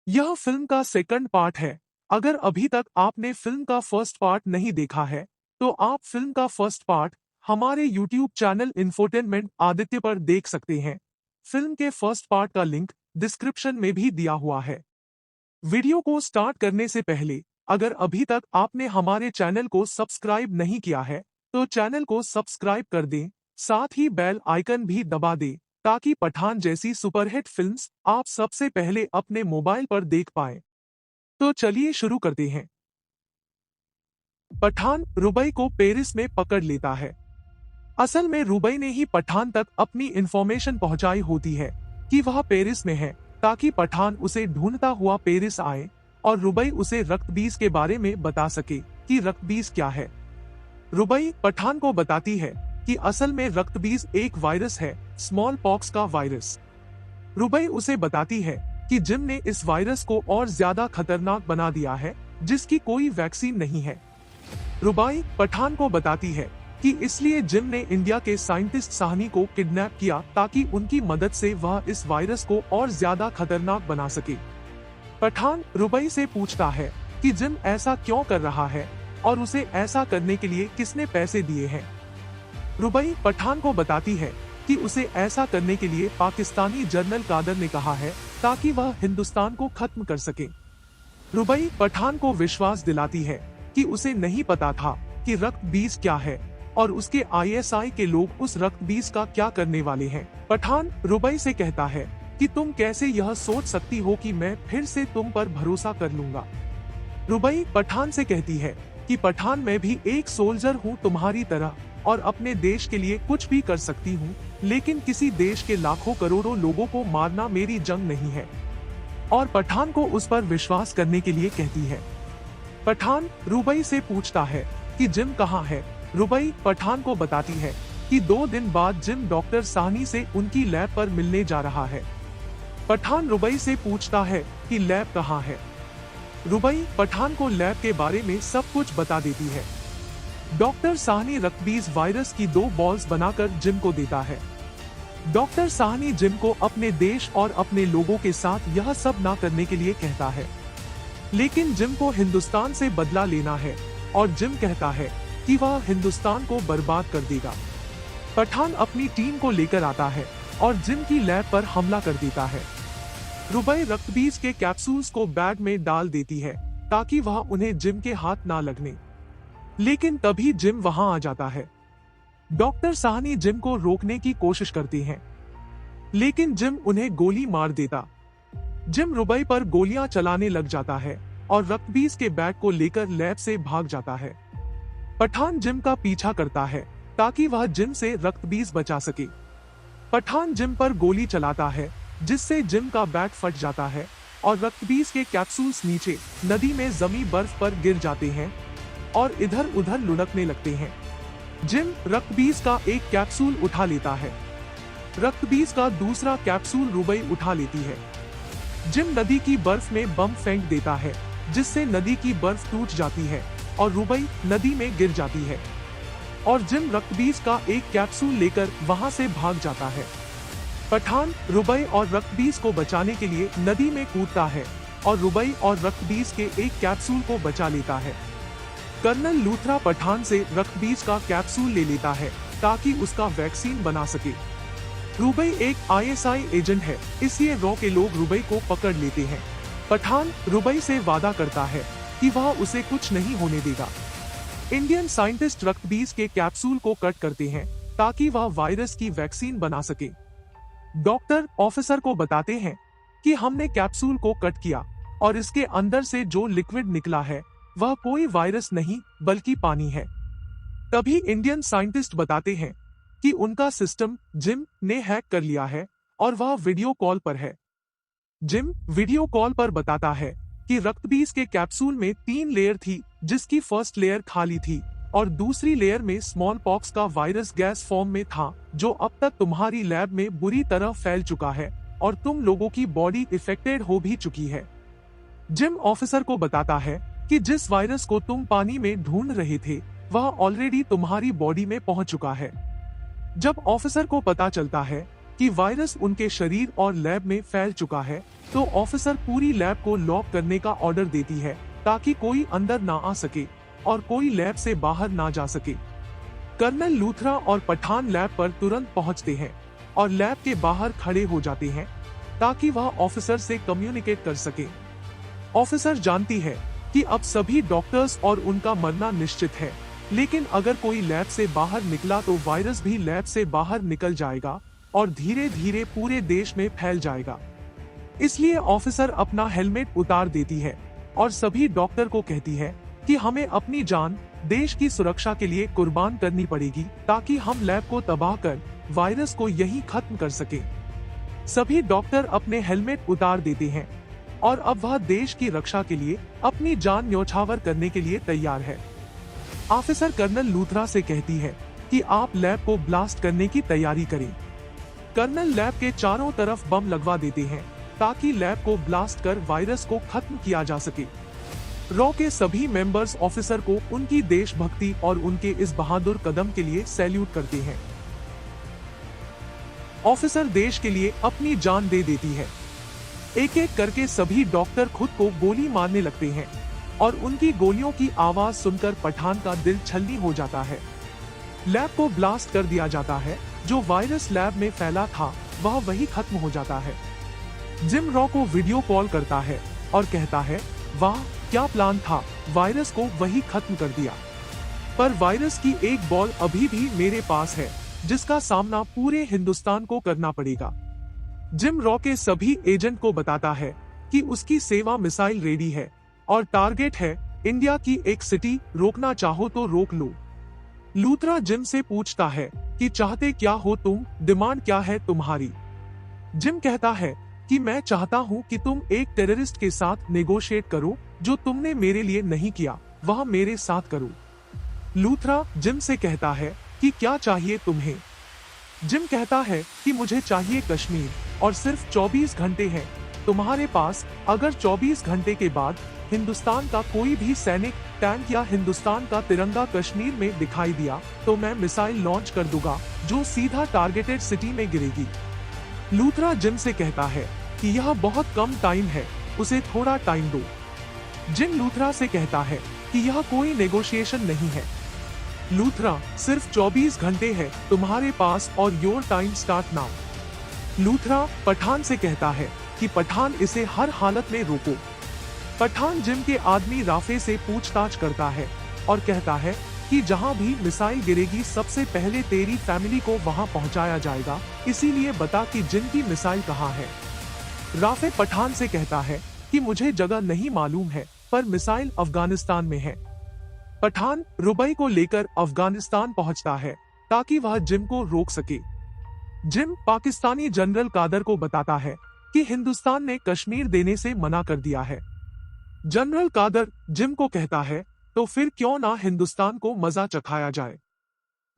यह फिल्म का second part है। अगर अभी तक आपने फिल्म का फर्स्ट पार्ट नहीं देखा है, तो आप फिल्म का फर्स्ट पार्ट हमारे यूट्यूब चैनल इंफोटेनमेंट आदित्य पर देख सकते हैं। फिल्म के फर्स्ट पार्ट का लिंक डिस्क्रिप्शन में भी दिया हुआ है। वीडियो को स्टार्ट करने से पहले, अगर अभी तक आपने हमारे चैनल को सब्सक्राइब नहीं किया है, तो चैनल को सब्सक्राइब कर दें, साथ ही बेल आइकन भी दबा दें, ताकि पठान जैसी सुपरहिट फिल्म्स आप सबसे पहले अपने मोबाइल पर देख पाएं। तो चलिए शुरू करते हैं। पठान रुबई को पेरिस में पकड़ लेता है। असल में रुबई ने ही पठान तक अपनी इंफॉर्मेशन पहुंचाई होती है कि वह पेरिस में है, ताकि पठान उसे ढूंढता हुआ पेरिस आए और रुबई उसे रक्तबीज के बारे में बता सके कि रक्तबीज क्या है। रुबई पठान को बताती है कि असल में रक्तबीज एक वायरस है, स्मॉल पॉक्स का वायरस। रुबई उसे बताती है कि जिम ने इस वायरस को और ज्यादा खतरनाक बना दिया है, जिसकी कोई वैक्सीन नहीं है। रुबई पठान को बताती है कि इसलिए जिम ने इंडिया के साइंटिस्ट साहनी को किडनैप किया, ताकि उनकी मदद से वह इस वायरस को और ज्यादा खतरनाक बना सके। पठान रुबई से पूछता है कि जिम ऐसा क्यों कर रहा है और उसे ऐसा करने के लिए किसने पैसे दिए हैं। रुबई पठान को बताती है कि उसे ऐसा करने के लिए पाकिस्तानी जनरल कादर ने कहा है, ताकि वह हिंदुस्तान को खत्म कर सके। रुबई पठान को विश्वास दिलाती है कि उसे नहीं पता था कि रक्तबीज क्या है और उसके आईएसआई के लोग उस रक्तबीज का क्या करने वाले हैं। पठान रुबई से कहता है कि तुम कैसे यह सोच सकती हो कि मैं फिर से तुम पर भरोसा कर लूंगा। रुबई पठान से कहती है कि पठान, मैं भी एक सोल्जर हूँ तुम्हारी तरह, और अपने देश के लिए कुछ भी कर सकती हूँ, लेकिन किसी देश के लाखों करोड़ों लोगों को मारना मेरी जंग नहीं है। और पठान को उस पर विश्वास करने के लिए कहती है। पठान रुबई से पूछता है कि जिम कहाँ है। रुबई पठान को बताती है कि 2 दिन बाद जिम डॉक्टर साहनी से उनकी लैब पर मिलने जा रहा है। पठान रुबई से पूछता है कि लैब कहाँ है। रुबई पठान को लैब के बारे में सब कुछ बता देती है। डॉक्टर साहनी रक्तबीज वायरस की 2 बॉल्स बनाकर जिम को देता है। डॉक्टर साहनी जिम को अपने देश और अपने लोगों के साथ यह सब ना करने के लिए कहता है, लेकिन जिम को हिंदुस्तान से बदला लेना है और जिम कहता है कि वह हिंदुस्तान को बर्बाद कर देगा। पठान अपनी टीम को लेकर आता है और जिम की लैब पर हमला कर देता है। रुबई रक्तबीज के कैप्सूल्स को बैग में डाल देती है, ताकि वह उन्हें जिम के हाथ ना लगने, लेकिन तभी जिम वहां आ जाता है। डॉक्टर साहनी जिम को रोकने की कोशिश करती हैं, लेकिन जिम उन्हें गोली मार देता। जिम रुबई पर गोलियां चलाने लग जाता है और रक्तबीज के बैग को लेकर लैब से भाग जाता है। पठान जिम का पीछा करता है ताकि वह जिम से रक्तबीज बचा सके। पठान जिम पर गोली चलाता है, जिससे जिम का बैग फट जाता है और रक्तबीज के कैप्सूल्स नीचे नदी में जमी बर्फ पर गिर जाते हैं और इधर उधर लुढ़कने लगते हैं। जिम रक्तबीज का एक कैप्सूल उठा लेता है। रक्तबीज का दूसरा कैप्सूल रुबई उठा लेती है। जिम नदी की बर्फ में बम फेंक देता है, जिससे नदी की बर्फ टूट जाती है और रुबई नदी में गिर जाती है, और जिम रक्तबीज का एक कैप्सूल लेकर वहां से भाग जाता है। पठान रुबई और रक्तबीज को बचाने के लिए नदी में कूदता है और रुबई और रक्तबीज के एक कैप्सूल को बचा लेता है। कर्नल लूथरा पठान से रक्तबीज का कैप्सूल ले लेता है, ताकि उसका वैक्सीन बना सके। रुबई एक आईएसआई एजेंट है, इसलिए रॉ के लोग रुबई को पकड़ लेते हैं। पठान रुबई से वादा करता है कि वह उसे कुछ नहीं होने देगा। इंडियन साइंटिस्ट रक्तबीज के कैप्सूल को कट करते हैं, ताकि वह वायरस की वैक्सीन बना सके। डॉक्टर ऑफिसर को बताते हैं कि हमने कैप्सूल को कट किया और इसके अंदर से जो लिक्विड निकला है वह कोई वायरस नहीं बल्कि पानी है। तभी इंडियन साइंटिस्ट बताते हैं कि उनका सिस्टम जिम ने हैक कर लिया है और वह वीडियो कॉल पर है। जिम वीडियो कॉल पर बताता है कि रक्तबीज के कैप्सूल में 3 लेयर थी, जिसकी फर्स्ट लेयर खाली थी और दूसरी लेयर में स्मॉल पॉक्स का वायरस गैस फॉर्म में था, जो अब तक तुम्हारी लैब में बुरी तरह फैल चुका है और तुम लोगों की बॉडी इफेक्टेड हो भी चुकी है। जिम ऑफिसर को बताता है कि जिस वायरस को तुम पानी में ढूंढ रहे थे वह ऑलरेडी तुम्हारी बॉडी में पहुंच चुका है। जब ऑफिसर को पता चलता है कि वायरस उनके शरीर और लैब में फैल चुका है, तो ऑफिसर पूरी लैब को लॉक करने का ऑर्डर देती है ताकि कोई अंदर ना आ सके और कोई लैब से बाहर ना जा सके। कर्नल लूथरा और पठान लैब पर तुरंत पहुंचते हैं और लैब के बाहर खड़े हो जाते हैं ताकि वह ऑफिसर से कम्युनिकेट कर सके। ऑफिसर जानती है कि अब सभी डॉक्टर्स और उनका मरना निश्चित है, लेकिन अगर कोई लैब से बाहर निकला तो वायरस भी लैब से बाहर निकल जाएगा और धीरे धीरे पूरे देश में फैल जाएगा। इसलिए ऑफिसर अपना हेलमेट उतार देती है और सभी डॉक्टर को कहती है कि हमें अपनी जान देश की सुरक्षा के लिए कुर्बान करनी पड़ेगी ताकि हम लैब को तबाह कर वायरस को यहीं खत्म कर सके। सभी डॉक्टर अपने हेलमेट उतार देते हैं और अब वह देश की रक्षा के लिए अपनी जान न्यौछावर करने के लिए तैयार है। ऑफिसर कर्नल लूथरा से कहती है कि आप लैब को ब्लास्ट करने की तैयारी करें। कर्नल लैब के चारों तरफ बम लगवा देते हैं ताकि लैब को ब्लास्ट कर वायरस को खत्म किया जा सके। रॉ के सभी मेंबर्स ऑफिसर को उनकी देशभक्ति और उनके इस बहादुर कदम के लिए सैल्यूट करते हैं। ऑफिसर देश के लिए अपनी जान दे देती है। एक एक करके सभी डॉक्टर खुद को गोली मारने लगते हैं और उनकी गोलियों की आवाज सुनकर पठान का दिल छलनी हो जाता है। लैब को ब्लास्ट कर दिया जाता है। जो वायरस लैब में फैला था वह वही खत्म हो जाता है। जिम रॉ को वीडियो कॉल करता है और कहता है, वाह क्या प्लान था, वायरस को वही खत्म कर दिया। पर वायरस की एक बॉल अभी भी मेरे पास है जिसका सामना पूरे हिंदुस्तान को करना पड़ेगा। जिम रॉ के सभी एजेंट को बताता है कि उसकी सेवा मिसाइल रेडी है और टारगेट है इंडिया की एक सिटी, रोकना चाहो तो रोक लो। लूथरा जिम से पूछता है कि चाहते क्या हो तुम, डिमांड क्या है तुम्हारी। जिम कहता है कि मैं चाहता हूँ कि तुम एक टेररिस्ट के साथ नेगोशिएट करो, जो तुमने मेरे लिए नहीं किया वह मेरे साथ करो। लूथरा जिम से कहता है कि क्या चाहिए तुम्हें। जिम कहता है कि मुझे चाहिए कश्मीर और सिर्फ 24 घंटे हैं तुम्हारे पास। अगर 24 घंटे के बाद हिंदुस्तान का कोई भी सैनिक, टैंक या हिंदुस्तान का तिरंगा कश्मीर में दिखाई दिया तो मैं मिसाइल लॉन्च कर दूंगा जो सीधा टारगेटेड सिटी में गिरेगी। लूथरा जिम से कहता है कि यह बहुत कम टाइम है, उसे थोड़ा टाइम दो। जिम लूथरा से कहता है कि यह कोई नेगोशिएशन नहीं है। लूथरा, सिर्फ 24 घंटे है तुम्हारे पास और your time start now. Luthra Pathan से कहता है कि पठान इसे हर हालत में रोको। पठान जिम के आदमी राफे से पूछताछ करता है और कहता है कि जहां भी मिसाइल गिरेगी सबसे पहले तेरी फैमिली को वहां पहुंचाया जाएगा, इसीलिए बता कि जिम की मिसाइल कहां है। राफे पठान से कहता है कि मुझे जगह नहीं मालूम है पर मिसाइल अफगानिस्तान में है। पठान रुबई को लेकर अफगानिस्तान पहुंचता है ताकि वह जिम को रोक सके। जिम पाकिस्तानी जनरल कादर को बताता है कि हिंदुस्तान ने कश्मीर देने से मना कर दिया है। जनरल कादर जिम को कहता है तो फिर क्यों ना हिंदुस्तान को मजा चखाया जाए।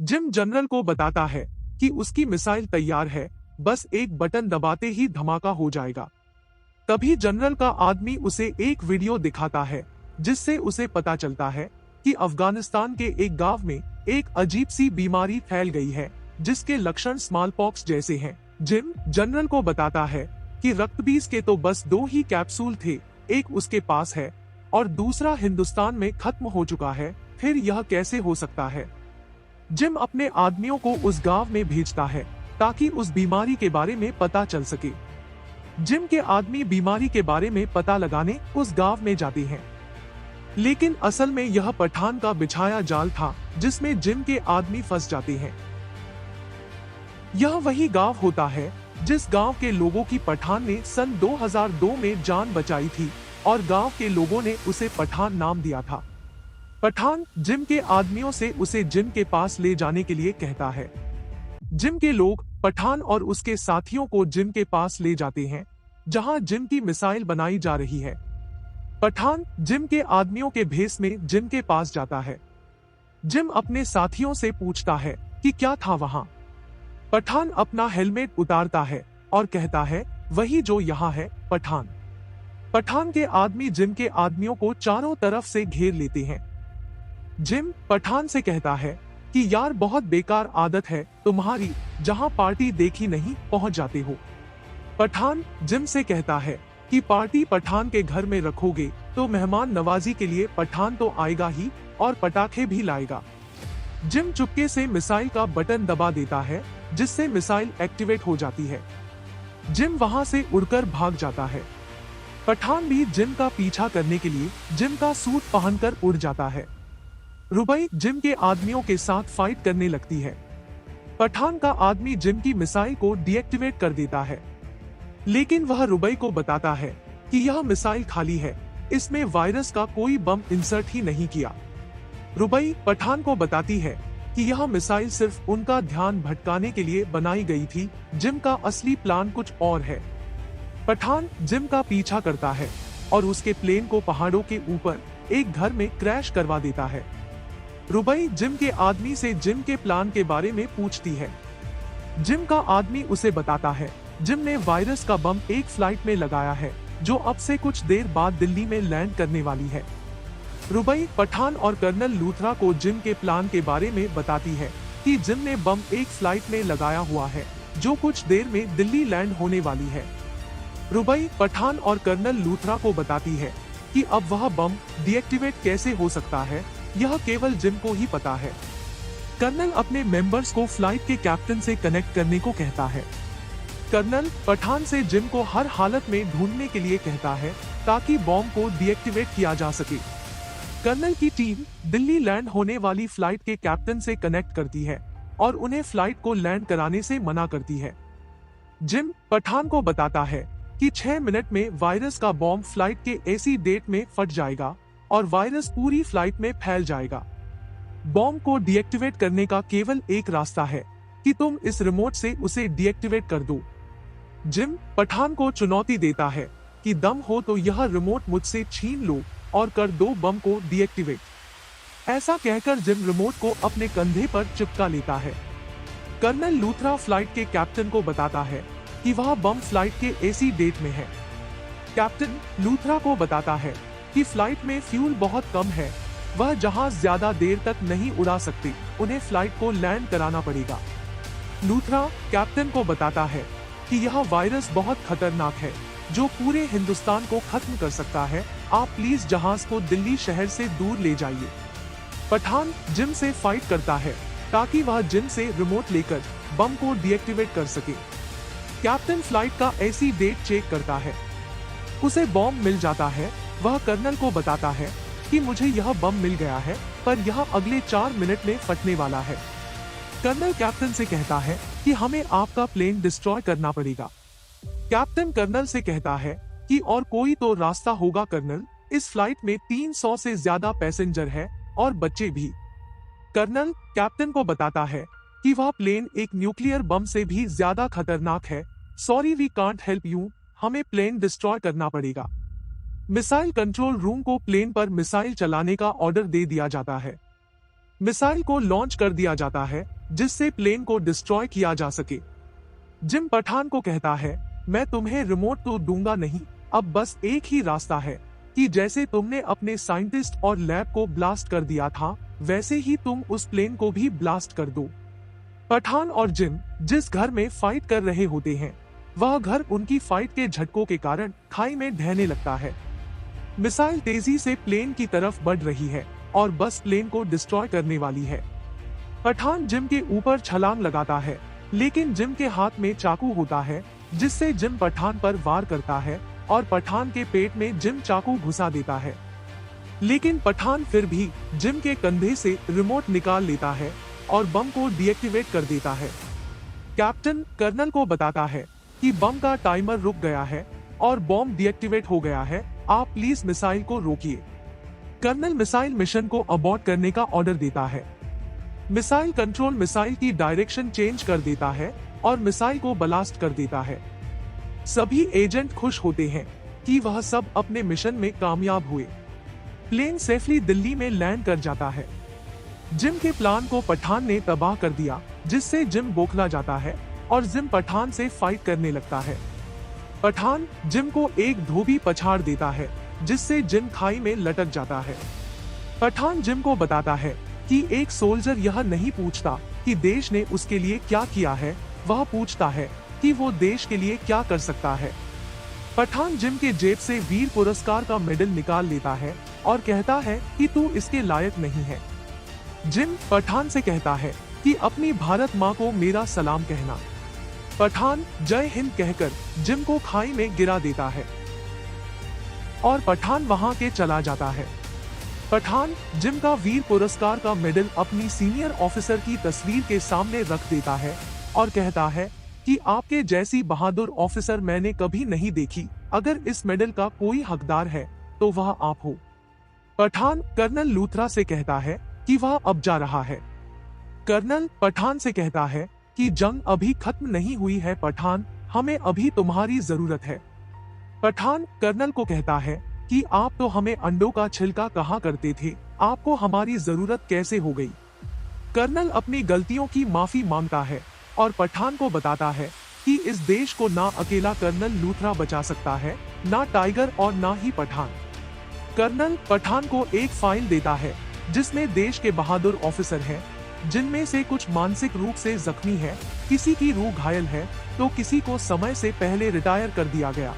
जिम जनरल को बताता है कि उसकी मिसाइल तैयार है, बस एक बटन दबाते ही धमाका हो जाएगा। तभी जनरल का आदमी उसे एक वीडियो दिखाता है जिससे उसे पता चलता है कि अफगानिस्तान के एक गांव में एक अजीब सी बीमारी फैल गई है जिसके लक्षण स्मॉल पॉक्स जैसे हैं। जिम जनरल को बताता है कि रक्तबीज के तो बस 2 ही कैप्सूल थे, एक उसके पास है और दूसरा हिंदुस्तान में खत्म हो चुका है, फिर यह कैसे हो सकता है। जिम अपने आदमियों को उस गांव में भेजता है ताकि उस बीमारी के बारे में पता चल सके। जिम के आदमी बीमारी के बारे में पता लगाने उस गांव में जाते हैं, लेकिन असल में यह पठान का बिछाया जाल था जिसमें जिम के आदमी फंस जाते हैं। यह वही गांव होता है जिस गांव के लोगों की पठान ने सन 2002 में जान बचाई थी और गांव के लोगों ने उसे पठान नाम दिया था। पठान जिम के आदमियों से उसे जिम के पास ले जाने के लिए कहता है। जिम के लोग पठान और उसके साथियों को जिम के पास ले जाते हैं जहां जिम की मिसाइल बनाई जा रही है। पठान जिम के आदमियों के भेस में जिम के पास जाता है। जिम अपने साथियों से पूछता है कि क्या था वहां। पठान अपना हेलमेट उतारता है और कहता है वही जो यहाँ है पठान। पठान के आदमी जिम के आदमियों को चारों तरफ से घेर लेते हैं। जिम पठान से कहता है कि यार बहुत बेकार आदत है तुम्हारी, जहां पार्टी देखी नहीं पहुंच जाते हो। पठान जिम से कहता है कि पार्टी पठान के घर में रखोगे तो मेहमान नवाजी के लिए पठान तो आएगा ही और पटाखे भी लाएगा। जिम चुपके से मिसाइल का बटन दबा देता है, जिससे मिसाइल एक्टिवेट हो जाती है। जिम वहां से उड़कर भाग जाता है। पठान भी जिम का पीछा करने के लिए जिम का सूट पहनकर उड़ जाता है। रुबई जिम के आदमियों के साथ फाइट करने लगती है। पठान का आदमी जिम की मिसाइल को डीएक्टिवेट कर देता है, लेकिन वह रुबई को बताता है कि यह मिसाइल खाली है, इसमें वायरस का कोई बम इंसर्ट ही नहीं किया। रुबई पठान को बताती है कि यह मिसाइल सिर्फ उनका ध्यान भटकाने के लिए बनाई गई थी, जिम का असली प्लान कुछ और है। पठान जिम का पीछा करता है और उसके प्लेन को पहाड़ों के ऊपर एक घर में क्रैश करवा देता है। रुबई जिम के आदमी से जिम के प्लान के बारे में पूछती है। जिम का आदमी उसे बताता है जिम ने वायरस का बम एक फ्लाइट में लगाया है, जो अब से कुछ देर बाद दिल्ली में लैंड करने वाली है। रुबई पठान और कर्नल लूथरा को जिम के प्लान के बारे में बताती है कि जिम ने बम एक फ्लाइट में लगाया हुआ है, जो कुछ देर में दिल्ली लैंड होने वाली है। रुबई पठान और कर्नल लूथरा को बताती है कि अब वह बम डीएक्टिवेट कैसे हो सकता है, यह केवल जिम को ही पता है। कर्नल अपने मेंबर्स को फ्लाइट के कैप्टन से कनेक्ट करने को कहता है। कर्नल पठान से जिम को हर हालत में ढूंढने के लिए कहता है ताकि बॉम्ब को डीएक्टिवेट किया जा सके। कर्नल की टीम दिल्ली लैंड होने वाली फ्लाइट के कैप्टन से कनेक्ट करती है और उन्हें फ्लाइट को लैंड कराने से मना करती है। जिम पठान को बताता है कि 6 मिनट में वायरस का बॉम्ब फ्लाइट के ऐसी डेट में फट जाएगा और वायरस पूरी फ्लाइट में फैल जाएगा। बॉम्ब को डीएक्टिवेट करने का केवल एक रास्ता है कि तुम इस रिमोट से उसे डीएक्टिवेट कर दो। जिम पठान को चुनौती देता है कि दम हो तो यह रिमोट मुझसे छीन लो और कर दो बम को डीएक्टिवेट। ऐसा कहकर जिम रिमोट को अपने कंधे पर चिपका लेता है। कर्नल लूथरा फ्लाइट के कैप्टन को बताता है कि वह बम फ्लाइट के एसी डेट में है। कैप्टन लूथरा को बताता है कि फ्लाइट में फ्यूल बहुत कम है, वह जहाज ज्यादा देर तक नहीं उड़ा सकते, उन्हें फ्लाइट को लैंड कराना पड़ेगा। लूथरा कैप्टन को बताता है कि यह वायरस बहुत खतरनाक है, जो पूरे हिंदुस्तान को खत्म कर सकता है, आप प्लीज जहाज को दिल्ली शहर से दूर ले जाइए। पठान जिम से फाइट करता है ताकि वह जिम से रिमोट लेकर बम को डीएक्टिवेट कर सके। कैप्टन फ्लाइट का ऐसी डेट चेक करता है, उसे बॉम्ब मिल जाता है। वह कर्नल को बताता है कि मुझे यह बम मिल गया है, पर यह अगले 4 मिनट में फटने वाला है। कर्नल कैप्टन से कहता है कि हमें आपका प्लेन डिस्ट्रॉय करना पड़ेगा। कैप्टन कर्नल से कहता है कि और कोई तो रास्ता होगा कर्नल, इस फ्लाइट में 300 से ज्यादा पैसेंजर है और बच्चे भी। कर्नल कैप्टन को बताता है कि वह प्लेन एक न्यूक्लियर बम से भी ज्यादा खतरनाक है। Sorry we can't help you, हमें प्लेन डिस्ट्रॉय करना पड़ेगा। मिसाइल कंट्रोल रूम को प्लेन पर मिसाइल चलाने का ऑर्डर दे दिया जाता है। मिसाइल को लॉन्च कर दिया जाता है जिससे प्लेन को डिस्ट्रॉय किया जा सके। जिम पठान को कहता है मैं तुम्हें रिमोट तो दूंगा नहीं, अब बस एक ही रास्ता है कि जैसे तुमने अपने साइंटिस्ट और लैब को ब्लास्ट कर दिया था, वैसे ही तुम उस प्लेन को भी ब्लास्ट कर दो। पठान और जिम जिस घर में फाइट कर रहे होते हैं, वह घर उनकी फाइट के झटकों के कारण खाई में ढहने लगता है। मिसाइल तेजी से प्लेन की तरफ बढ़ रही है और बस प्लेन को डिस्ट्रॉय करने वाली है। पठान जिम के ऊपर छलांग लगाता है, लेकिन जिम के हाथ में चाकू होता है, जिससे जिम पठान पर वार करता है और पठान के पेट में जिम चाकू घुसा देता है। लेकिन पठान फिर भी जिम के कंधे से रिमोट निकाल लेता है और बम को डीएक्टिवेट कर देता है। कैप्टन कर्नल को बताता है कि बम का टाइमर रुक गया है और बॉम्ब डीएक्टिवेट हो गया है, आप प्लीज मिसाइल को रोकिए। कर्नल मिसाइल मिशन को अबॉर्ट करने का ऑर्डर देता है। मिसाइल कंट्रोल मिसाइल की डायरेक्शन चेंज कर देता है और मिसाइल को ब्लास्ट कर देता है। सभी एजेंट खुश होते हैं कि वह सब अपने मिशन में कामयाब हुए। प्लेन सेफली दिल्ली में लैंड कर जाता है। जिम के प्लान को पठान ने तबाह कर दिया, जिससे जिम बौखला जाता है और जिम पठान से फाइट करने लगता है। पठान जिम को एक धोबी पछाड़ देता है, जिससे जिम खाई में लटक जाता है। पठान जिम को बताता है कि एक सोल्जर यह नहीं पूछता कि देश ने उसके लिए क्या किया है, वह पूछता है कि वो देश के लिए क्या कर सकता है। पठान जिम के जेब से वीर पुरस्कार का मेडल निकाल लेता है और कहता है कि तू इसके लायक नहीं है। जिम पठान से कहता है कि अपनी भारत माँ को मेरा सलाम कहना। पठान जय हिंद कहकर जिम को खाई में गिरा देता है और पठान वहां के चला जाता है। पठान जिम का वीर पुरस्कार का मेडल अपनी सीनियर ऑफिसर की तस्वीर के सामने रख देता है और कहता है कि आपके जैसी बहादुर ऑफिसर मैंने कभी नहीं देखी। अगर इस मेडल का कोई हकदार है तो वह आप हो। पठान कर्नल लूथरा से कहता है कि वह अब जा रहा है। कर्नल पठान से कहता है कि जंग अभी खत्म नहीं हुई है पठान, हमें अभी तुम्हारी जरूरत है। पठान कर्नल को कहता है कि आप तो हमें अंडों का छिलका कहा करते थे, आपको हमारी जरूरत कैसे हो गई। कर्नल अपनी गलतियों की माफी मांगता है और पठान को बताता है कि इस देश को ना अकेला कर्नल लूथरा बचा सकता है, ना टाइगर और ना ही पठान। कर्नल पठान को एक फाइल देता है जिसमें देश के बहादुर ऑफिसर हैं, जिनमें से कुछ मानसिक रूप से जख्मी है, किसी की रूह घायल है तो किसी को समय से पहले रिटायर कर दिया गया।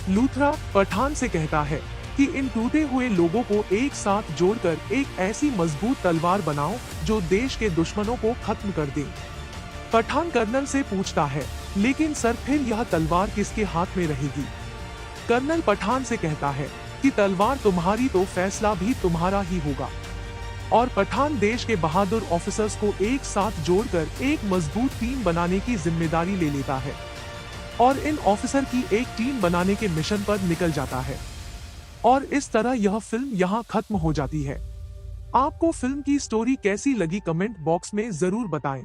लूथरा पठान से कहता है कि इन टूटे हुए लोगों को एक साथ जोड़कर एक ऐसी मजबूत तलवार बनाओ जो देश के दुश्मनों को खत्म कर दे। पठान कर्नल से पूछता है, लेकिन सर फिर यह तलवार किसके हाथ में रहेगी। कर्नल पठान से कहता है कि तलवार तुम्हारी तो फैसला भी तुम्हारा ही होगा। और पठान देश के बहादुर ऑफिसर्स को एक साथ जोड़कर एक मजबूत टीम बनाने की जिम्मेदारी ले लेता है और इन ऑफिसर की एक टीम बनाने के मिशन पर निकल जाता है। और इस तरह यह फिल्म यहाँ खत्म हो जाती है। आपको फिल्म की स्टोरी कैसी लगी कमेंट बॉक्स में जरूर बताएं।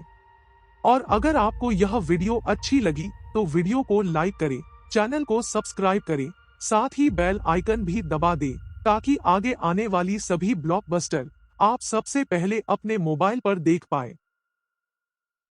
और अगर आपको यह वीडियो अच्छी लगी तो वीडियो को लाइक करें, चैनल को सब्सक्राइब करें, साथ ही बेल आइकन भी दबा दें ताकि आगे आने वाली सभी ब्लॉकबस्टर आप सबसे पहले अपने मोबाइल पर देख पाएं।